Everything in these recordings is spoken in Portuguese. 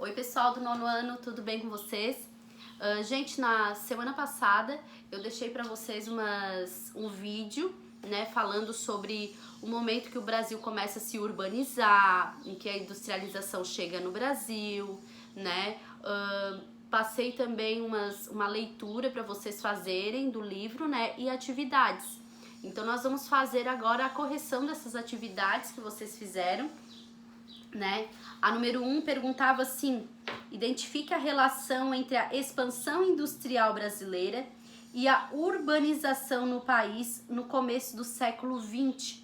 Oi pessoal do nono ano, tudo bem com vocês? Gente, na semana passada eu deixei para vocês um vídeo, né, falando sobre o momento que o Brasil começa a se urbanizar, em que a industrialização chega no Brasil, né? Passei também uma leitura para vocês fazerem do livro, né, e atividades. Então nós vamos fazer agora a correção dessas atividades que vocês fizeram, né? A número 1 perguntava assim: identifique a relação entre a expansão industrial brasileira e a urbanização no país no começo do século XX.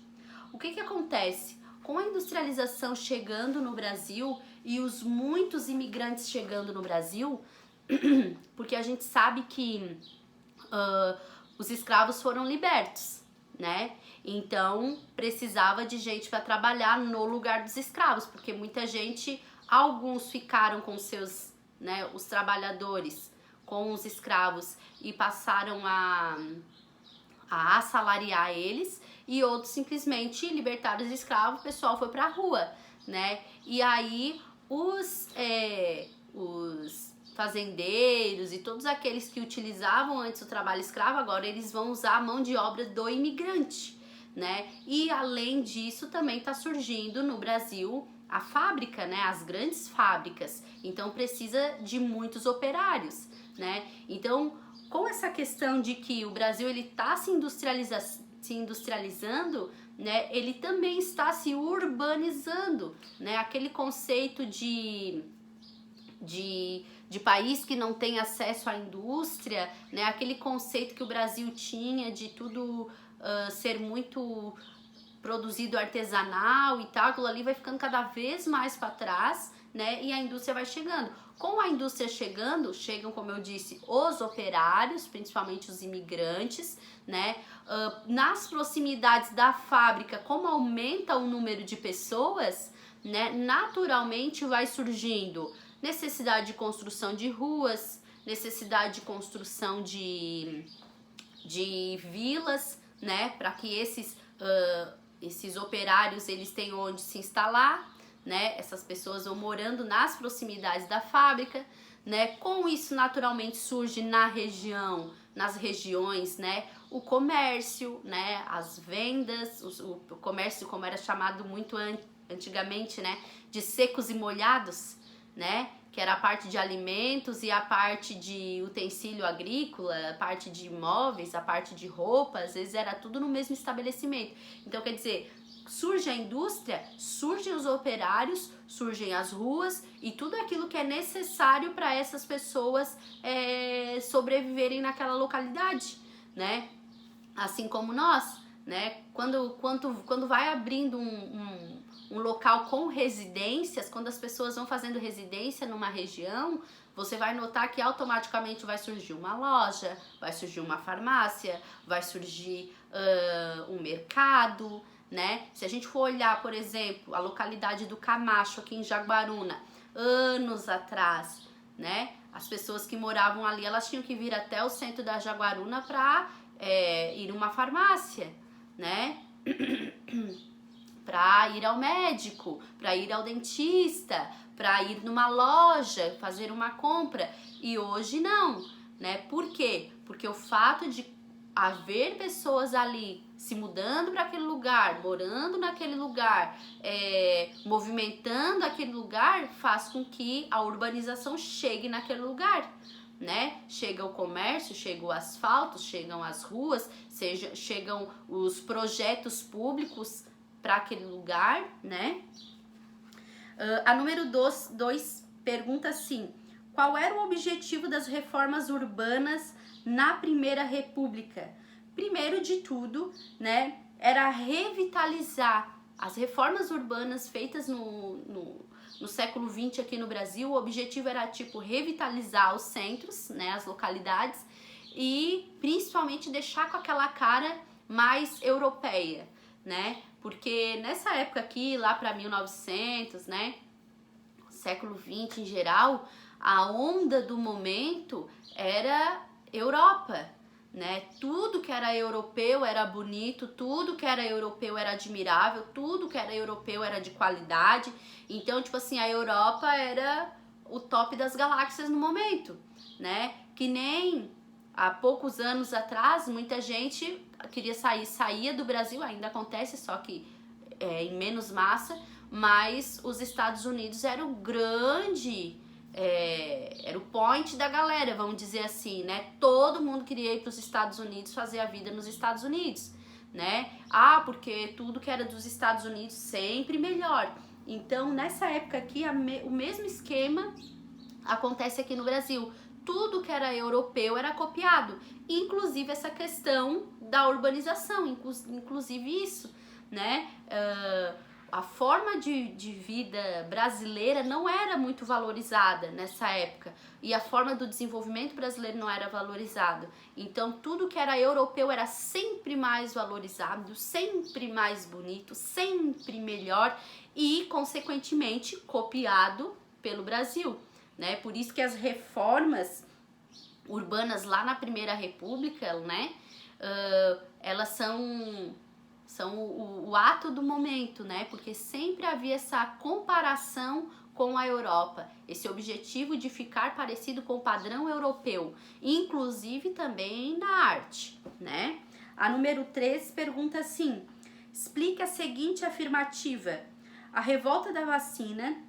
O que acontece? Com a industrialização chegando no Brasil e os muitos imigrantes chegando no Brasil, porque a gente sabe que os escravos foram libertos, né? Então precisava de gente para trabalhar no lugar dos escravos, porque muita gente, alguns ficaram com seus, né, os trabalhadores com os escravos e passaram a assalariar eles, e outros simplesmente libertaram os escravos, o pessoal foi pra rua, né? E aí os fazendeiros e todos aqueles que utilizavam antes o trabalho escravo, agora eles vão usar a mão de obra do imigrante, né? E além disso também está surgindo no Brasil a fábrica, né? As grandes fábricas. Então precisa de muitos operários, né? Então, com essa questão de que o Brasil ele está se industrializando, né? Ele também está se urbanizando, né? Aquele conceito de país que não tem acesso à indústria, né? Aquele conceito que o Brasil tinha de tudo ser muito produzido artesanal e tal, aquilo ali vai ficando cada vez mais para trás, né? E a indústria vai chegando. Com a indústria chegando, chegam, como eu disse, os operários, principalmente os imigrantes, né? Nas proximidades da fábrica, como aumenta o número de pessoas, né? Naturalmente vai surgindo necessidade de construção de ruas, necessidade de construção de vilas, né, para que esses operários eles tenham onde se instalar, né? Essas pessoas vão morando nas proximidades da fábrica, né? Com isso naturalmente surge nas regiões, né, o comércio, né, as vendas, o comércio, como era chamado muito antigamente, né, de secos e molhados, né? Que era a parte de alimentos e a parte de utensílio agrícola, a parte de imóveis, a parte de roupa, às vezes era tudo no mesmo estabelecimento. Então, quer dizer, surge a indústria, surgem os operários, surgem as ruas e tudo aquilo que é necessário para essas pessoas sobreviverem naquela localidade, né? Assim como nós, né? Quando vai abrindo um local com residências, quando as pessoas vão fazendo residência numa região, você vai notar que automaticamente vai surgir uma loja, vai surgir uma farmácia, vai surgir um mercado, né? Se a gente for olhar, por exemplo, a localidade do Camacho, aqui em Jaguaruna, anos atrás, né? As pessoas que moravam ali, elas tinham que vir até o centro da Jaguaruna para ir numa farmácia, né? Para ir ao médico, para ir ao dentista, para ir numa loja, fazer uma compra. E hoje não, né? Por quê? Porque o fato de haver pessoas ali se mudando para aquele lugar, morando naquele lugar, movimentando aquele lugar, faz com que a urbanização chegue naquele lugar, né? Chega o comércio, chega o asfalto, chegam as ruas, chegam os projetos públicos para aquele lugar, né? A número 2 pergunta assim: qual era o objetivo das reformas urbanas na Primeira República? Primeiro de tudo, né, era revitalizar as reformas urbanas feitas no século XX aqui no Brasil. O objetivo era tipo revitalizar os centros, né, as localidades, e principalmente deixar com aquela cara mais europeia, né? Porque nessa época aqui, lá para 1900, né, século XX em geral, a onda do momento era Europa, né? Tudo que era europeu era bonito, tudo que era europeu era admirável, tudo que era europeu era de qualidade. Então, tipo assim, a Europa era o top das galáxias no momento, né? Que nem há poucos anos atrás, muita gente queria saía do Brasil, ainda acontece, só que em menos massa, mas os Estados Unidos era o grande, era o point da galera, vamos dizer assim, né? Todo mundo queria ir para os Estados Unidos, fazer a vida nos Estados Unidos, né? Ah, porque tudo que era dos Estados Unidos sempre melhor. Então, nessa época aqui, o mesmo esquema acontece aqui no Brasil. Tudo que era europeu era copiado, inclusive essa questão da urbanização, inclusive isso, né? A forma de vida brasileira não era muito valorizada nessa época, e a forma do desenvolvimento brasileiro não era valorizado. Então tudo que era europeu era sempre mais valorizado, sempre mais bonito, sempre melhor e consequentemente copiado pelo Brasil, né? Por isso que as reformas urbanas lá na Primeira República, né? Elas são o ato do momento, né? Porque sempre havia essa comparação com a Europa, esse objetivo de ficar parecido com o padrão europeu, inclusive também na arte, né? A número 3 pergunta assim: explique a seguinte afirmativa: a revolta da vacina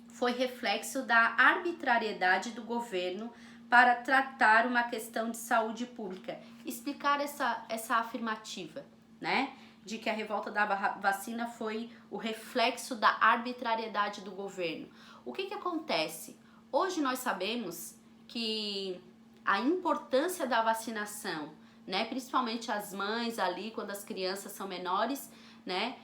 foi reflexo da arbitrariedade do governo para tratar uma questão de saúde pública. Explicar essa afirmativa, né? De que a revolta da vacina foi o reflexo da arbitrariedade do governo. O que acontece? Hoje nós sabemos que a importância da vacinação, né? Principalmente as mães ali, quando as crianças são menores, né?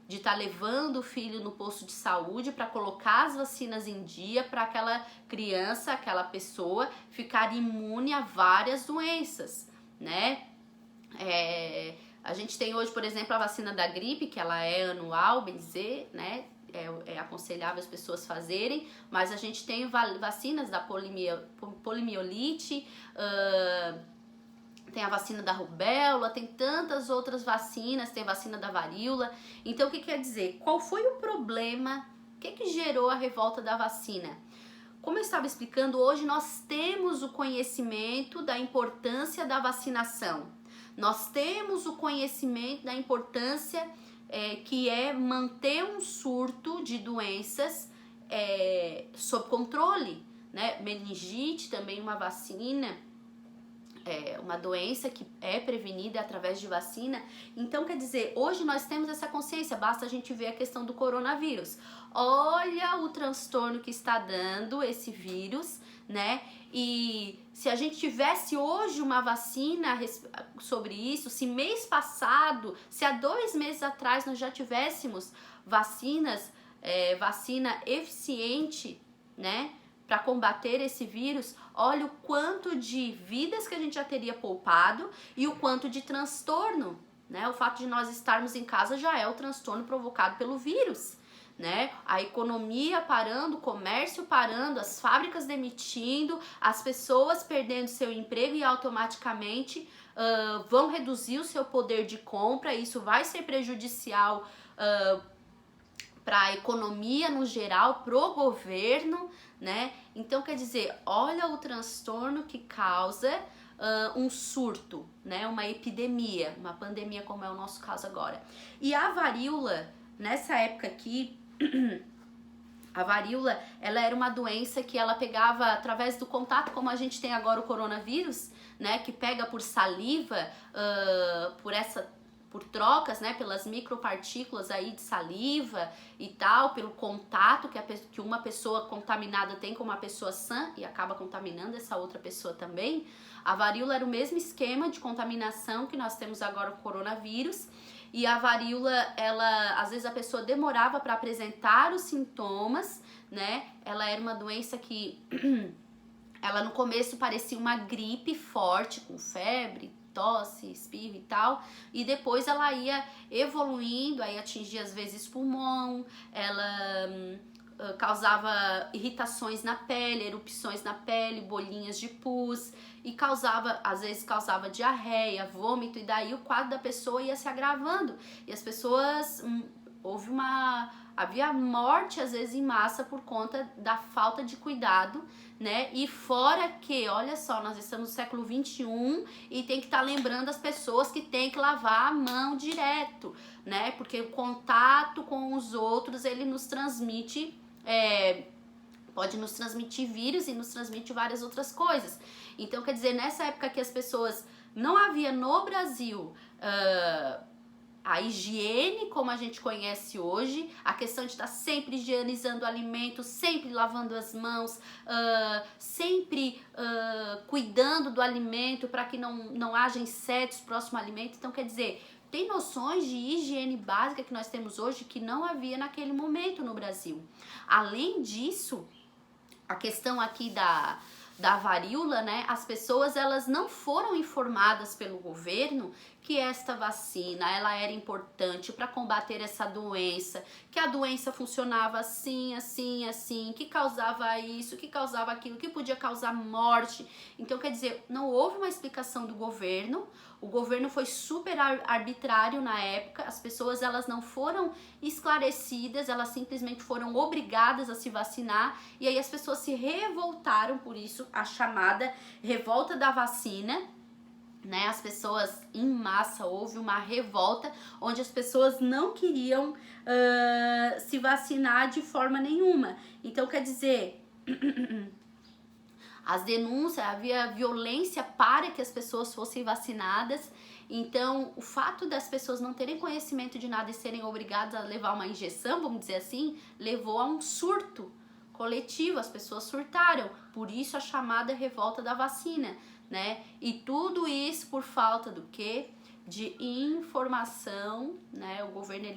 De estar levando o filho no posto de saúde para colocar as vacinas em dia para aquela criança, aquela pessoa ficar imune a várias doenças, né? A gente tem hoje, por exemplo, a vacina da gripe, que ela é anual, bem dizer, né? É aconselhável as pessoas fazerem, mas a gente tem vacinas da polimiolite, tem a vacina da rubéola, tem tantas outras vacinas, tem a vacina da varíola. Então, o que quer dizer? Qual foi o problema? O que gerou a revolta da vacina? Como eu estava explicando, hoje nós temos o conhecimento da importância da vacinação. Nós temos o conhecimento da importância que é manter um surto de doenças sob controle, né? Meningite também uma vacina, uma doença que é prevenida através de vacina. Então, quer dizer, hoje nós temos essa consciência, basta a gente ver a questão do coronavírus. Olha o transtorno que está dando esse vírus, né? E se a gente tivesse hoje uma vacina sobre isso, se mês passado, se há 2 meses atrás nós já tivéssemos vacina eficiente, né? Para combater esse vírus, olha o quanto de vidas que a gente já teria poupado e o quanto de transtorno, né? O fato de nós estarmos em casa já é o transtorno provocado pelo vírus, né? A economia parando, o comércio parando, as fábricas demitindo, as pessoas perdendo seu emprego e automaticamente vão reduzir o seu poder de compra. Isso vai ser prejudicial para a economia no geral, pro governo, né? Então, quer dizer, olha o transtorno que causa um surto, né? Uma epidemia, uma pandemia, como é o nosso caso agora. E a varíola, nessa época aqui, a varíola, ela era uma doença que ela pegava através do contato, como a gente tem agora o coronavírus, né? Que pega por saliva, por trocas, né, pelas micropartículas aí de saliva e tal, pelo contato que uma pessoa contaminada tem com uma pessoa sã e acaba contaminando essa outra pessoa também. A varíola era o mesmo esquema de contaminação que nós temos agora com o coronavírus. E a varíola, às vezes a pessoa demorava para apresentar os sintomas, né? Ela era uma doença que ela no começo parecia uma gripe forte, com febre, tosse, espirro e tal, e depois ela ia evoluindo, aí atingia às vezes pulmão, ela causava irritações na pele, erupções na pele, bolinhas de pus, e às vezes causava diarreia, vômito, e daí o quadro da pessoa ia se agravando, e as pessoas havia morte às vezes em massa por conta da falta de cuidado, né? E fora que, olha só, nós estamos no século 21 e tem que estar lembrando as pessoas que tem que lavar a mão direto, né? Porque o contato com os outros, ele nos transmite, pode nos transmitir vírus e nos transmite várias outras coisas. Então, quer dizer, nessa época que as pessoas, não havia no Brasil a higiene como a gente conhece hoje, a questão de estar sempre higienizando o alimento, sempre lavando as mãos, sempre cuidando do alimento para que não haja insetos próximo ao alimento. Então, quer dizer, tem noções de higiene básica que nós temos hoje que não havia naquele momento no Brasil. Além disso, a questão aqui da varíola, né? As pessoas, elas não foram informadas pelo governo que esta vacina, ela era importante para combater essa doença, que a doença funcionava assim, assim, assim, que causava isso, que causava aquilo, que podia causar morte. Então, quer dizer, não houve uma explicação do governo. O governo foi super arbitrário na época, as pessoas, elas não foram esclarecidas, elas simplesmente foram obrigadas a se vacinar, e aí as pessoas se revoltaram por isso, a chamada revolta da vacina, né? As pessoas em massa, houve uma revolta onde as pessoas não queriam se vacinar de forma nenhuma. Então, quer dizer, as denúncias, havia violência para que as pessoas fossem vacinadas. Então, o fato das pessoas não terem conhecimento de nada e serem obrigadas a levar uma injeção, vamos dizer assim, levou a um surto coletivo, as pessoas surtaram. Por isso a chamada revolta da vacina, né? E tudo isso por falta do quê? De informação, né? O governo,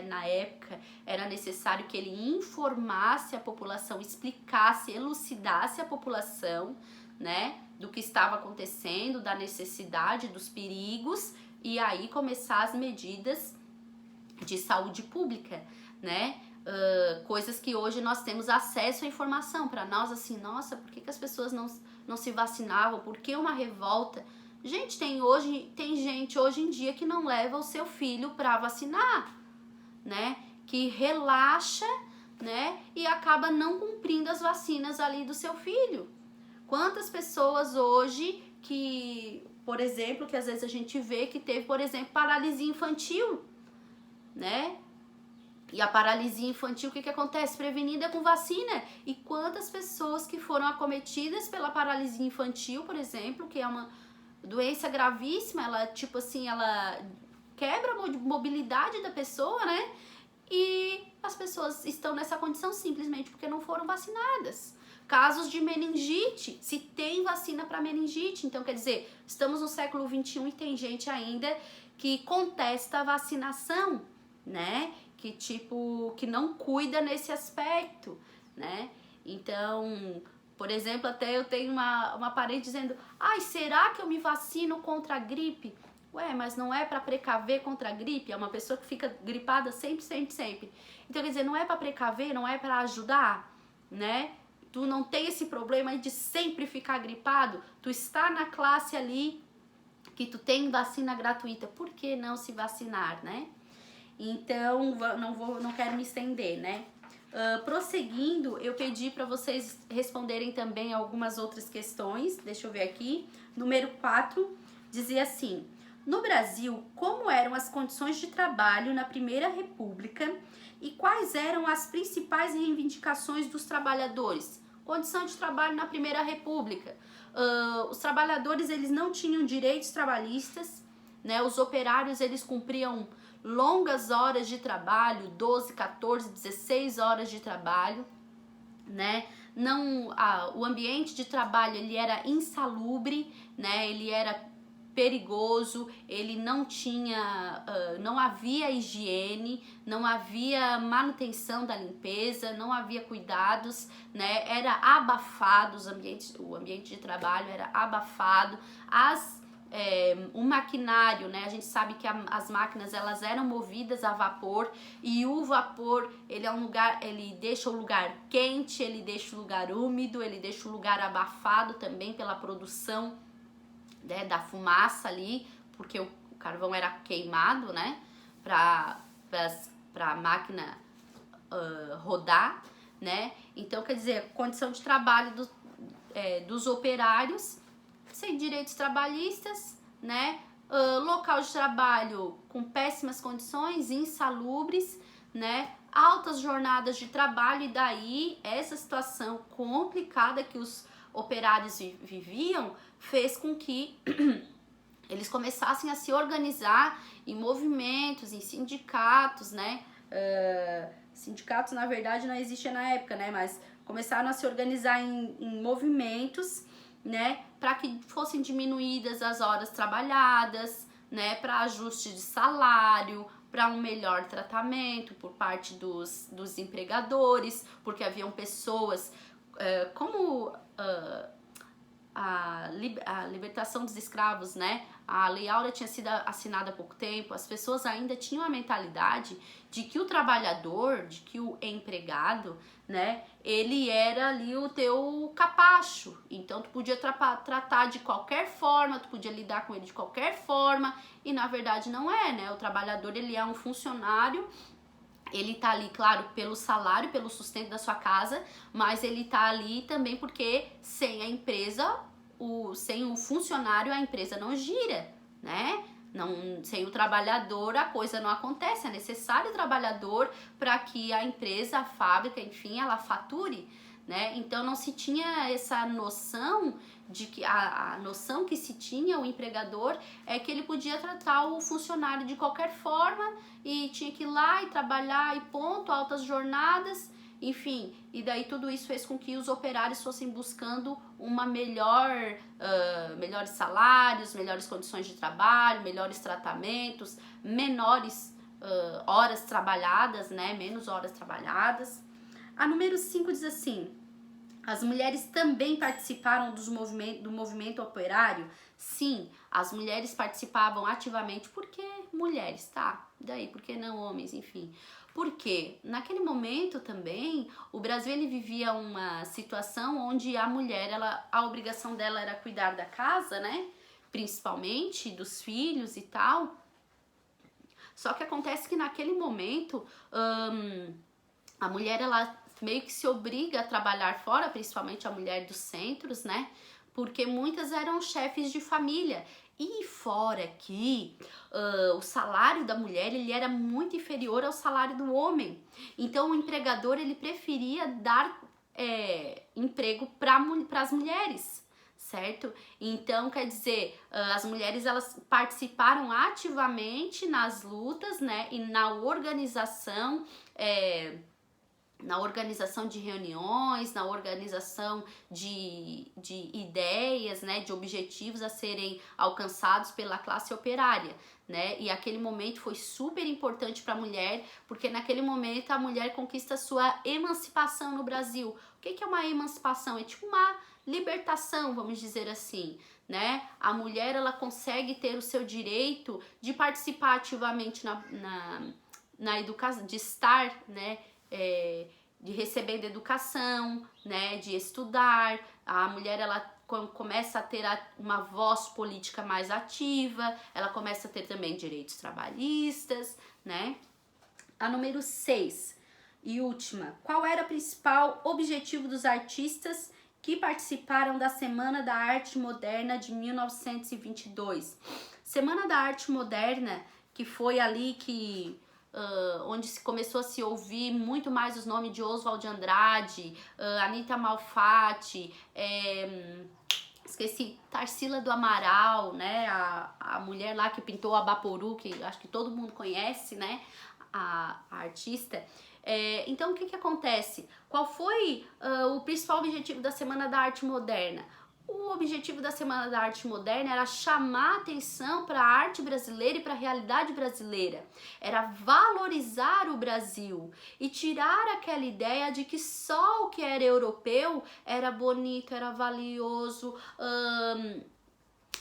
na época, era necessário que ele informasse a população, explicasse, elucidasse a população, né? Do que estava acontecendo, da necessidade, dos perigos, e aí começar as medidas de saúde pública, né? Coisas que hoje nós temos acesso à informação. Para nós, assim, nossa, por que as pessoas não se vacinavam? Por que uma revolta? Gente, tem gente hoje em dia que não leva o seu filho para vacinar, né? Que relaxa, né? E acaba não cumprindo as vacinas ali do seu filho. Quantas pessoas hoje que, por exemplo, que às vezes a gente vê que teve, por exemplo, paralisia infantil, né? E a paralisia infantil, o que acontece? Prevenida com vacina. E quantas pessoas que foram acometidas pela paralisia infantil, por exemplo, que é uma doença gravíssima, ela, tipo assim, ela quebra a mobilidade da pessoa, né? E as pessoas estão nessa condição simplesmente porque não foram vacinadas. Casos de meningite, se tem vacina para meningite. Então, quer dizer, estamos no século 21 e tem gente ainda que contesta a vacinação, né? Que não cuida nesse aspecto, né? Então, por exemplo, até eu tenho uma parente dizendo: ai, será que eu me vacino contra a gripe? Ué, mas não é para precaver contra a gripe? É uma pessoa que fica gripada sempre, sempre, sempre. Então, quer dizer, não é para precaver, não é para ajudar, né? Tu não tem esse problema de sempre ficar gripado, tu está na classe ali que tu tem vacina gratuita, por que não se vacinar, né? Então, não quero me estender, né? Prosseguindo, eu pedi para vocês responderem também algumas outras questões. Deixa eu ver aqui. Número 4, dizia assim: no Brasil, como eram as condições de trabalho na Primeira República e quais eram as principais reivindicações dos trabalhadores? Condição de trabalho na Primeira República. Os trabalhadores, eles não tinham direitos trabalhistas, né? Os operários, eles cumpriam longas horas de trabalho, 12, 14, 16 horas de trabalho, né? O ambiente de trabalho, ele era insalubre, né? Ele era perigoso, ele não havia higiene, não havia manutenção da limpeza, não havia cuidados, né? Era abafado, o ambiente de trabalho era abafado, o maquinário, né? A gente sabe que as máquinas, elas eram movidas a vapor, e o vapor, ele deixa o lugar quente, ele deixa o lugar úmido, ele deixa o lugar abafado também pela produção, né, da fumaça ali, porque o carvão era queimado, né? Para para a máquina rodar, né? Então, quer dizer, condição de trabalho dos operários sem direitos trabalhistas, né? Local de trabalho com péssimas condições, insalubres, né? Altas jornadas de trabalho, e daí essa situação complicada que os operários viviam fez com que eles começassem a se organizar em movimentos, em sindicatos, né? Sindicatos, na verdade, não existia na época, né? Mas começaram a se organizar em movimentos, né? Para que fossem diminuídas as horas trabalhadas, né? Para ajuste de salário, para um melhor tratamento por parte dos empregadores, porque haviam pessoas como a libertação dos escravos, né? A Lei Áurea tinha sido assinada há pouco tempo, as pessoas ainda tinham a mentalidade de que o trabalhador, de que o empregado, né? Ele era ali o teu capacho, então tu podia tratar de qualquer forma, tu podia lidar com ele de qualquer forma, e na verdade não é, né? O trabalhador, ele é um funcionário. Ele tá ali, claro, pelo salário, pelo sustento da sua casa, mas ele tá ali também porque sem a empresa, sem o funcionário, a empresa não gira, né? Não, sem o trabalhador a coisa não acontece, é necessário o trabalhador para que a empresa, a fábrica, enfim, ela fature, né? Então não se tinha essa noção de que a noção que se tinha, o empregador, é que ele podia tratar o funcionário de qualquer forma e tinha que ir lá e trabalhar e ponto, altas jornadas, enfim, e daí tudo isso fez com que os operários fossem buscando uma melhores salários, melhores condições de trabalho, melhores tratamentos, menores horas trabalhadas, né, menos horas trabalhadas. A número 5 diz assim: as mulheres também participaram do movimento operário? Sim, as mulheres participavam ativamente. Por que mulheres, tá? Daí, por que não homens, enfim? Porque naquele momento também o Brasil ele vivia uma situação onde a mulher, a obrigação dela era cuidar da casa, né? Principalmente dos filhos e tal. Só que acontece que naquele momento a mulher, ela meio que se obriga a trabalhar fora, principalmente a mulher dos centros, né? Porque muitas eram chefes de família. E fora que o salário da mulher, ele era muito inferior ao salário do homem. Então o empregador, ele preferia dar emprego para as mulheres, certo? Então, quer dizer, as mulheres, elas participaram ativamente nas lutas, né? E na organização de reuniões, na organização de ideias, né, de objetivos a serem alcançados pela classe operária, né? E aquele momento foi super importante para a mulher, porque naquele momento a mulher conquista sua emancipação no Brasil. O que é uma emancipação? É tipo uma libertação, vamos dizer assim, né? A mulher, ela consegue ter o seu direito de participar ativamente na educação, de estar, né, de recebendo educação, né, de estudar. A mulher, ela começa a ter uma voz política mais ativa, ela começa a ter também direitos trabalhistas, né? A número 6 e última: qual era o principal objetivo dos artistas que participaram da Semana da Arte Moderna de 1922? Semana da Arte Moderna, que foi ali onde começou a se ouvir muito mais os nomes de Oswald de Andrade, Anita Malfatti, esqueci, Tarsila do Amaral, né, a mulher lá que pintou a Abaporu, que acho que todo mundo conhece, né, a artista. Então, o que acontece? Qual foi o principal objetivo da Semana da Arte Moderna? O objetivo da Semana da Arte Moderna era chamar atenção para a arte brasileira e para a realidade brasileira. Era valorizar o Brasil e tirar aquela ideia de que só o que era europeu era bonito, era valioso,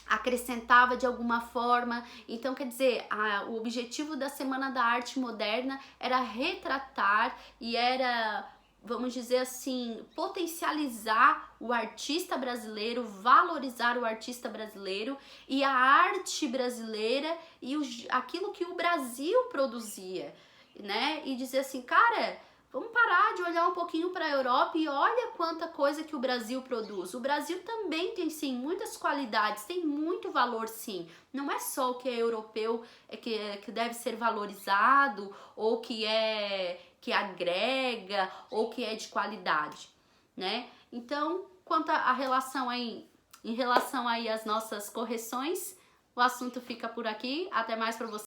acrescentava de alguma forma. Então, quer dizer, o objetivo da Semana da Arte Moderna era retratar e era, vamos dizer assim, potencializar o artista brasileiro, valorizar o artista brasileiro e a arte brasileira e aquilo que o Brasil produzia. né? E dizer assim, cara, vamos parar de olhar um pouquinho para a Europa e olha quanta coisa que o Brasil produz. O Brasil também tem, sim, muitas qualidades, tem muito valor, sim. Não é só o que é europeu que deve ser valorizado, ou que agrega, ou que é de qualidade, né? Então, quanto à relação aí, em relação aí às nossas correções, o assunto fica por aqui. Até mais para você.